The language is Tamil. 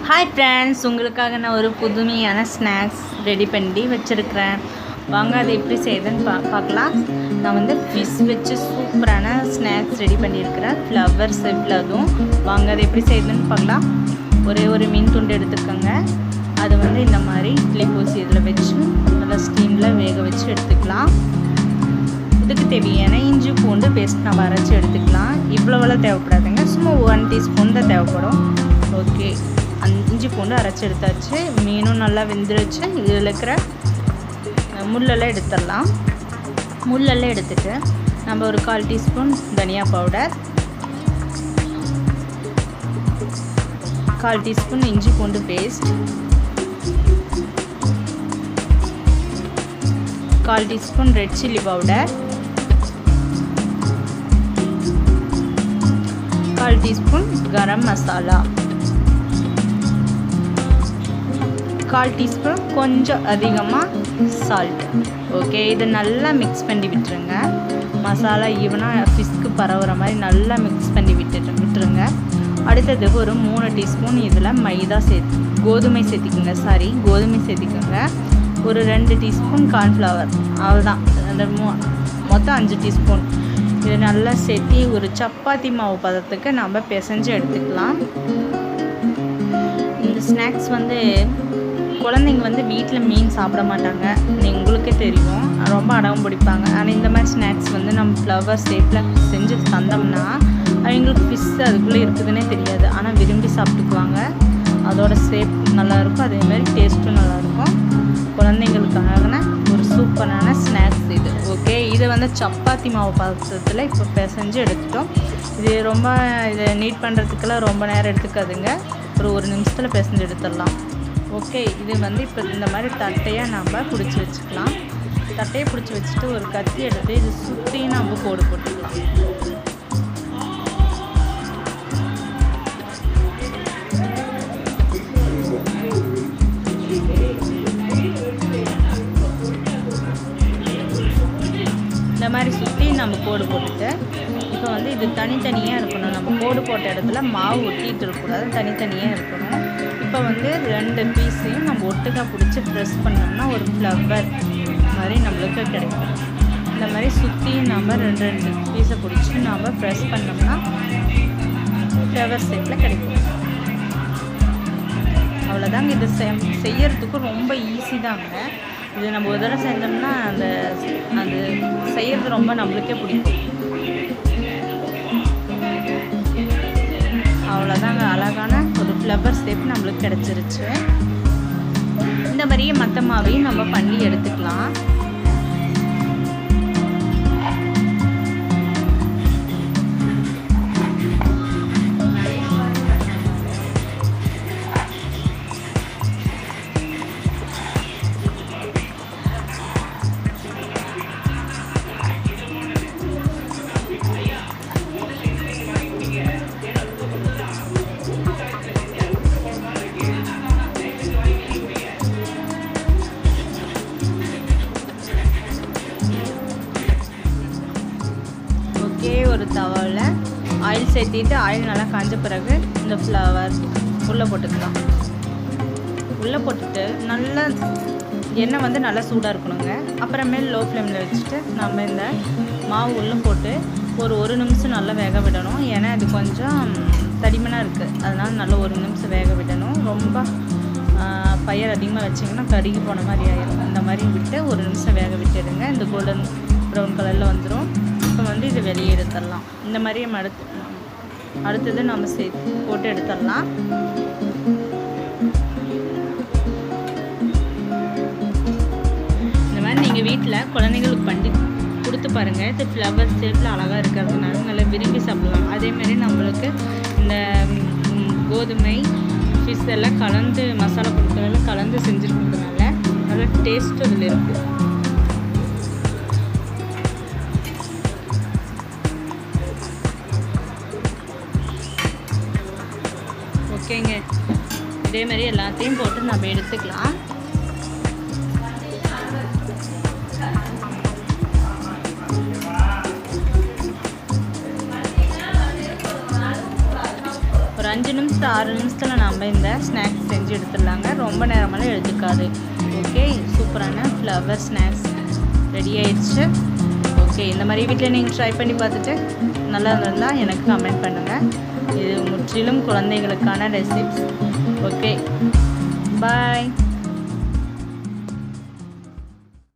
ஹாய் ஃப்ரெண்ட்ஸ், உங்களுக்காக நான் ஒரு புதுமையான ஸ்நாக்ஸ் ரெடி பண்ணி வச்சுருக்கிறேன். வாங்க அதை எப்படி செய்யுதுன்னு பார்க்கலாம். நான் வந்து ஃபிஷ் வச்சு சூப்பரான ஸ்நாக்ஸ் ரெடி பண்ணியிருக்கிறேன், ஃப்ளவர் ஷேப்பில். அதுவும் வாங்க அதை எப்படி செய்யுதுன்னு பார்க்கலாம். ஒரே ஒரு மீன் துண்டு எடுத்துக்கோங்க. அதை வந்து இந்த மாதிரி இட்லி பூசி இதில் வச்சு நல்லா ஸ்டீமில் வேக வச்சு எடுத்துக்கலாம். இதுக்கு தேவையான இஞ்சி பூண்டு பேஸ்ட் நம்ம அரைச்சி எடுத்துக்கலாம். இவ்வளோவெல்லாம் தேவைப்படாதுங்க, சும்மா 1 டீஸ்பூன் தான் தேவைப்படும். ஓகே, இஞ்சி பூண்டு அரைச்சி எடுத்தாச்சு. மீனும் நல்லா வெந்துருச்சு. இதில் இருக்கிற முள்ளெல்லாம் எடுத்துடலாம். முள்ளெல்லாம் எடுத்துட்டு நம்ம ஒரு 1/4 டீஸ்பூன் தனியா பவுடர், 1/4 டீஸ்பூன் இஞ்சி பூண்டு paste, 1/4 teaspoon red chilli powder, 1/4 teaspoon garam masala, 1/4 teaspoon கொஞ்சம் அதிகமாக சால்ட். ஓகே, இதை நல்லா மிக்ஸ் பண்ணி விட்டுருங்க. மசாலா ஈவனாக ஃபிஷ்க்கு பரவுற மாதிரி நல்லா மிக்ஸ் பண்ணி விட்டுருங்க. அடுத்தது ஒரு 3 டீஸ்பூன் இதில் கோதுமை சேர்த்திக்கோங்க. ஒரு 2 டீஸ்பூன் கார்ன்ஃப்ளவர், அவ்வளோதான். அந்த மொத்தம் 5 டீஸ்பூன். இதை நல்லா சேர்த்தி ஒரு சப்பாத்தி மாவு பதத்துக்கு நம்ம பிசைஞ்சு எடுத்துக்கலாம். இந்த ஸ்நாக்ஸ் வந்து குழந்தைங்க வந்து வீட்டில் மீன் சாப்பிட மாட்டாங்க, உங்களுக்கே தெரியும், ரொம்ப அடவும் பிடிப்பாங்க. ஆனால் இந்த மாதிரி ஸ்நாக்ஸ் வந்து நம்ம ஃப்ளவர் ஷேப்பில் செஞ்சு தந்தோம்னா அவங்களுக்கு ஃபிஷ் அதுக்குள்ளே இருக்குதுன்னே தெரியாது, ஆனால் விரும்பி சாப்பிட்டுக்குவாங்க. அதோட ஷேப் நல்லாயிருக்கும், அதேமாதிரி டேஸ்ட்டும் நல்லாயிருக்கும். குழந்தைங்களுக்கான ஒரு சூப்பரான ஸ்நாக்ஸ் இது. ஓகே, இதை வந்து சப்பாத்தி மாவு பதத்தில் இப்போ பிசைஞ்சு எடுத்துட்டோம். இதை நீட் பண்ணுறதுக்கெல்லாம் ரொம்ப நேரம் எடுத்துக்காதுங்க, ஒரு 1 நிமிஷத்தில் பிசைஞ்சு எடுத்துடலாம். ஓகே, இது வந்து இப்போ இந்த மாதிரி தட்டையாக நம்ம பிடிச்சி வச்சுக்கலாம். தட்டையை பிடிச்சி வச்சுட்டு ஒரு கத்தி எடுத்து இது சுற்றி நம்ம போட்டுக்கலாம். இந்த மாதிரி சுற்றி நம்ம போட்டுட்டு இப்போ வந்து இது தனித்தனியாக இருக்கணும். நம்ம போட்ட இடத்துல மாவு ஒட்டிகிட்டு இருக்கக்கூடாது, தனித்தனியாக இருக்கணும். இப்போ வந்து 2 பீஸையும் நம்ம ஒட்டுக்காக பிடிச்சி ப்ரெஸ் பண்ணோம்னா ஒரு ஃப்ளவர் மாதிரி நம்மளுக்கு கிடைக்கும். இந்த மாதிரி சுற்றி நம்ம 2 பீஸை பிடிச்சி நம்ம ப்ரெஸ் பண்ணோம்னா ஃப்ளவர் ஷேப்பில் கிடைக்கும். அவ்வளோதாங்க. இது செய்யறதுக்கு ரொம்ப ஈஸி தாங்க. இது நம்ம ஒரு தடவை செஞ்சோம்னா அது செய்யறது ரொம்ப நம்மளுக்கே பிடிக்கும். அவ்வளோதாங்க, அழகான ஒரு ஃப்ளவர் ஷேப் நம்மளுக்கு கிடச்சிருச்சு. இந்த மாதிரியே மற்ற மாவையும் நம்ம பண்ணி எடுத்துக்கலாம். ஒரு தவாவில் ஆயில் சேர்த்திட்டு ஆயில் நல்லா காஞ்ச பிறகு இந்த ஃப்ளவர் உள்ளே போட்டுக்கலாம். உள்ளே போட்டுட்டு நல்லா எண்ணெய் வந்து நல்லா சூடாக இருக்கணுங்க. அப்புறமேல் லோ ஃப்ளேமில் வச்சுட்டு நம்ம இந்த மாவு உள்ளே போட்டு ஒரு 1 நிமிஷம் நல்லா வேக விடணும். ஏன்னா அது கொஞ்சம் தடிமனாக இருக்குது, அதனால் நல்லா 1 நிமிஷம் வேக விடணும். ரொம்ப ஃபயர் அதிகமாக வச்சிங்கன்னா கருகி போன மாதிரி ஆயிடும். இந்த மாதிரி விட்டு 1 நிமிஷம் வேக விட்டுடுங்க. இந்த கோல்டன் ப்ரௌன் கலரில் வந்துடும். இப்போ வந்து இது வெளியே எடுத்துடலாம். இந்த மாதிரியே அடுத்தது நம்ம போட்டு எடுத்துடலாம். இந்த மாதிரி நீங்கள் வீட்டில் குழந்தைங்களுக்கு பண்ணி கொடுத்து பாருங்கள். இது ஃப்ளவர் ஷேப்பில் அழகாக இருக்கிறதுனால நல்லா விரும்பி சாப்பிடுவாங்க. அதேமாதிரி நம்மளுக்கு இந்த கோதுமை ஃபிஷ் எல்லாம் கலந்து மசாலா பொருட்களெல்லாம் கலந்து செஞ்சுருக்கிறதுனால நல்லா டேஸ்ட்டு அதில் இருக்குது. ஓகேங்க, இதே மாதிரி எல்லாத்தையும் போட்டு நம்ம எடுத்துக்கலாம். ஒரு 5 நிமிஷம் 6 நிமிஷத்தில் நம்ம இந்த ஸ்நாக்ஸ் செஞ்சு எடுத்துடலாங்க. ரொம்ப நேரமெல்லாம் எடுத்துக்காது. ஓகே, சூப்பரான ஃப்ளவர் ஸ்நாக்ஸ் ரெடி ஆயிடுச்சு. ஓகே, இந்த மாதிரி வீட்டில் நீங்கள் ட்ரை பண்ணி பார்த்துட்டு நல்லா இருந்தால் எனக்கு கமெண்ட் பண்ணுங்கள். இது முற்றிலும் குழந்தைகளுக்கான ரெசிப்ஸ். ஓகே, பாய்.